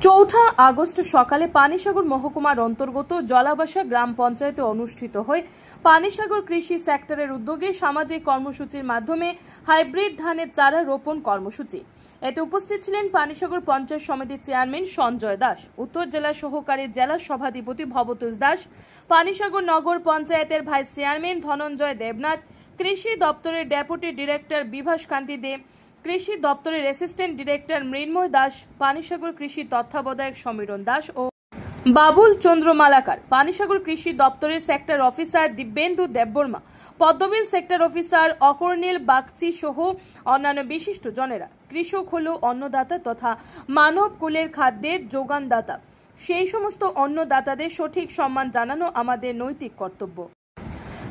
চৌঠা আগস্ট সকালে পানিসাগর মহকুমার অন্তর্গত জলাবাসা গ্রাম পঞ্চায়েতে অনুষ্ঠিত হয় পানিসাগর কৃষি সেক্টরের উদ্যোগে সামাজিক কর্মসূচির মাধ্যমে হাইব্রিড ধানের চারা রোপণ কর্মসূচি। এতে উপস্থিত ছিলেন পানিসাগর পঞ্চায়েত সমিতির চেয়ারম্যান সঞ্জয় দাস, উত্তর জেলা সহকারী জেলা সভাধিপতি ভবতোষ দাস, পানিসাগর নগর পঞ্চায়েতের ভাইস চেয়ারম্যান ধনঞ্জয় দেবনাথ, কৃষি দপ্তরের ডেপুটি ডিরেক্টর বিভাস কান্তি দে, কৃষি দপ্তরের অ্যাসিস্ট্যান্ট ডিরেক্টর মৃন্ময় দাস, পানিসাগর কৃষি তত্ত্বাবধায়ক সমীরণ দাস ও বাবুল চন্দ্র মালাকার, পানিসাগর কৃষি দপ্তরের sector officer Dibyendu Debbarma, Padmabil sector officer Akarnil Bagchi সহ অন্যান্য বিশিষ্ট জনেরা। কৃষক হল অন্নদাতা তথা মানব কুলের খাদ্যের যোগানদাতা। সেই সমস্ত অন্নদাতাদের সঠিক সম্মান জানানো আমাদের নৈতিক কর্তব্য।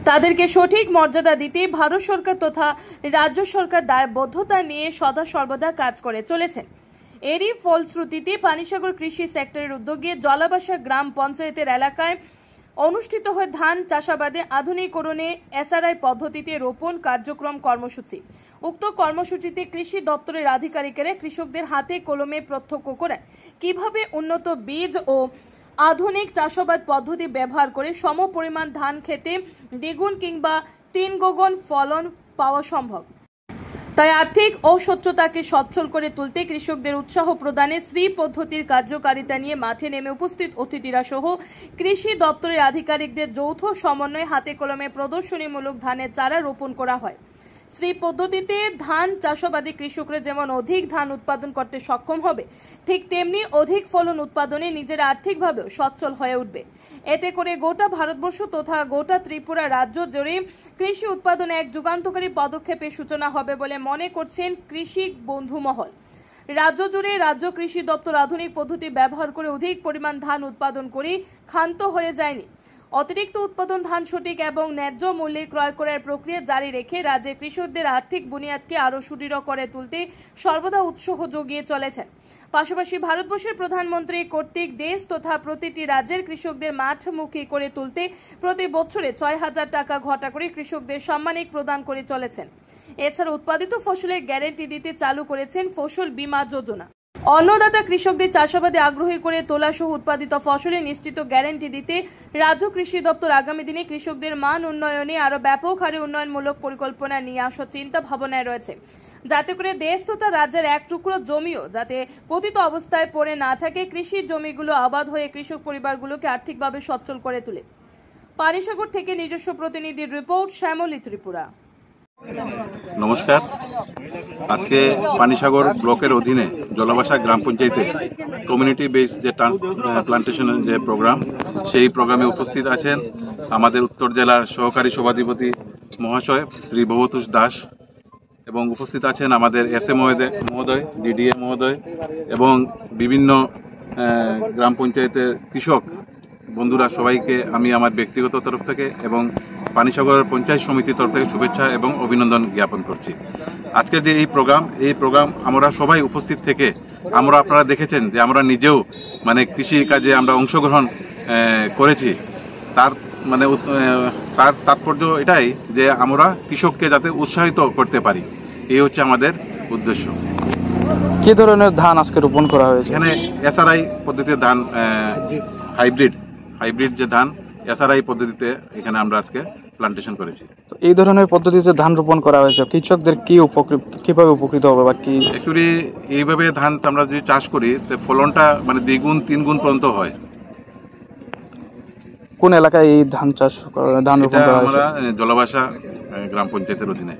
তাদেরকে সঠিক মর্যাদা দিতে ভারত সরকার তথা রাজ্য সরকার দায়বদ্ধতা নিয়ে সদা সর্বদা কাজ করে চলেছেন। এরই ফলশ্রুতিতে পানিসাগর কৃষি সেক্টরের উদ্যোগে জলাবাসা গ্রাম পঞ্চায়েতের এলাকায় অনুষ্ঠিত হয় ধান চাষাবাদে আধুনিকরণে এসআরআই পদ্ধতিতে রোপণ কার্যক্রম কর্মসূচি। উক্ত কর্মসূচিতে কৃষি দপ্তরের আধিকারিকেরা কৃষকদের হাতে কলমে প্রত্যক্ষ করেন কিভাবে উন্নত বীজ ও আধুনিক চাষাবাদ পদ্ধতি ব্যবহার করে সম পরিমাণ ধান খেতে দ্বিগুণ কিংবা 3 গুণ ফলন পাওয়া সম্ভব। তাই আর্থিক অসচ্ছলতাকে সচ্ছল করে তুলতে কৃষকদের উৎসাহ প্রদানে শ্রী পদ্ধতির কার্যকারিতা নিয়ে মাঠে নেমে উপস্থিত অতিথিরা সহ কৃষি দপ্তরের আধিকারিকদের যৌথ সমন্বয়ে হাতে কলমে প্রদর্শনীমূলক ধানের চারা রোপণ করা হয়। শ্রী পদ্ধতিতে ধান চাষাবাদী কৃষকরা যেমন অধিক ধান উৎপাদন করতে সক্ষম হবে, ঠিক তেমনি অধিক ফলন উৎপাদনে নিজেরা আর্থিকভাবেও সচ্ছল হয়ে উঠবে। এতে করে গোটা ভারতবর্ষ তথা গোটা ত্রিপুরা রাজ্য জুড়ে কৃষি উৎপাদনে এক যুগান্তকারী পদক্ষেপের সূচনা হবে বলে মনে করছেন কৃষি বন্ধু মহল। রাজ্য জুড়ে রাজ্য কৃষি দপ্তর আধুনিক পদ্ধতি ব্যবহার করে অধিক পরিমাণ ধান উৎপাদন করে ক্ষান্ত হয়ে যায়নি। অতিরিক্ত উৎপাদন ধান সঠিক এবং ন্যায্য মূল্যে ক্রয় করার প্রক্রিয়া জারি রেখে রাজ্যের কৃষকদের আর্থিক বুনিয়াদকে আরও সুদৃঢ় করে তুলতে সর্বদা উৎসাহ জুগিয়ে চলেছেন। পাশাপাশি ভারতবর্ষের প্রধানমন্ত্রী কর্তৃক দেশ তথা প্রতিটি রাজ্যের কৃষকদের মাঠমুখী করে তুলতে প্রতি বছরে 6,000 টাকা ঘটা করে কৃষকদের সম্মানিক প্রদান করে চলেছেন। এছাড়া উৎপাদিত ফসলের গ্যারান্টি দিতে চালু করেছেন ফসল বীমা যোজনা। অন্নদাতা কৃষকদের চাষাবাদে আগ্রহী করে তোলা সহ উৎপাদিত ফসলের নিশ্চিত গ্যারান্টি দিতে রাজ্য কৃষি দপ্তর আগামী দিনে কৃষকদের মান উন্নয়নে আরো ব্যাপক হারে উন্নয়নমূলক পরিকল্পনা নিয়ে আসার চিন্তা ভাবনায় রয়েছে, যাতে করে দেশ তথা রাজ্যের এক টুকরো জমিও যাতে পতিত অবস্থায় পড়ে না থাকে, কৃষি জমিগুলো আবাদ হয়ে কৃষক পরিবারগুলোকে আর্থিকভাবে সচ্ছল করে তোলে। পানিসাগর থেকে নিজস্ব প্রতিনিধির রিপোর্ট, শ্যামলী ত্রিপুরা। নমস্কার। আজকে পানিসাগর ব্লকের অধীনে জলাবাসা গ্রাম পঞ্চায়েতে কমিউনিটি বেস যে প্লান্টেশনের যে প্রোগ্রাম, সেই প্রোগ্রামে উপস্থিত আছেন আমাদের উত্তর জেলার সহকারী সভাধিপতি মহাশয় শ্রী ভবতোষ দাস, এবং উপস্থিত আছেন আমাদের এসএ মহোদয়, ডিডিএ মহোদয় এবং বিভিন্ন গ্রাম পঞ্চায়েতের কৃষক বন্ধুরা। সবাইকে আমি আমার ব্যক্তিগত তরফ থেকে এবং পানিসাগর পঞ্চায়েত সমিতির তরফ থেকে শুভেচ্ছা এবং অভিনন্দন জ্ঞাপন করছি। আজকের যে এই প্রোগ্রাম আমরা সবাই উপস্থিত থেকে আপনারা দেখেছেন যে আমরা নিজেও কৃষি কাজে আমরা অংশগ্রহণ করেছি। তার তাৎপর্য এটাই যে আমরা কৃষককে যাতে উৎসাহিত করতে পারি, এই হচ্ছে আমাদের উদ্দেশ্য। কি ধরনের ধান আজকে রোপণ করা হয়েছে? এখানে এসআরআই পদ্ধতিতে ধান, হাইব্রিড যে ধান এসআরআই পদ্ধতিতে এখানে আমরা আজকে প্লান্টেশন করেছি। তো এই ধরনের পদ্ধতিতে ধান রোপণ করা হয়েছে, কৃষকদের কিভাবে উপকৃত হবে বা কি? অ্যাকচুয়ালি এইভাবে ধান আমরা যদি চাষ করি তো ফলনটা 2 গুণ 3 গুণ পর্যন্ত হয়। কোন এলাকায় এই ধান রোপণ করা হয়েছে? আমরা জলাবাসা গ্রাম পঞ্চায়েতের অধীনে।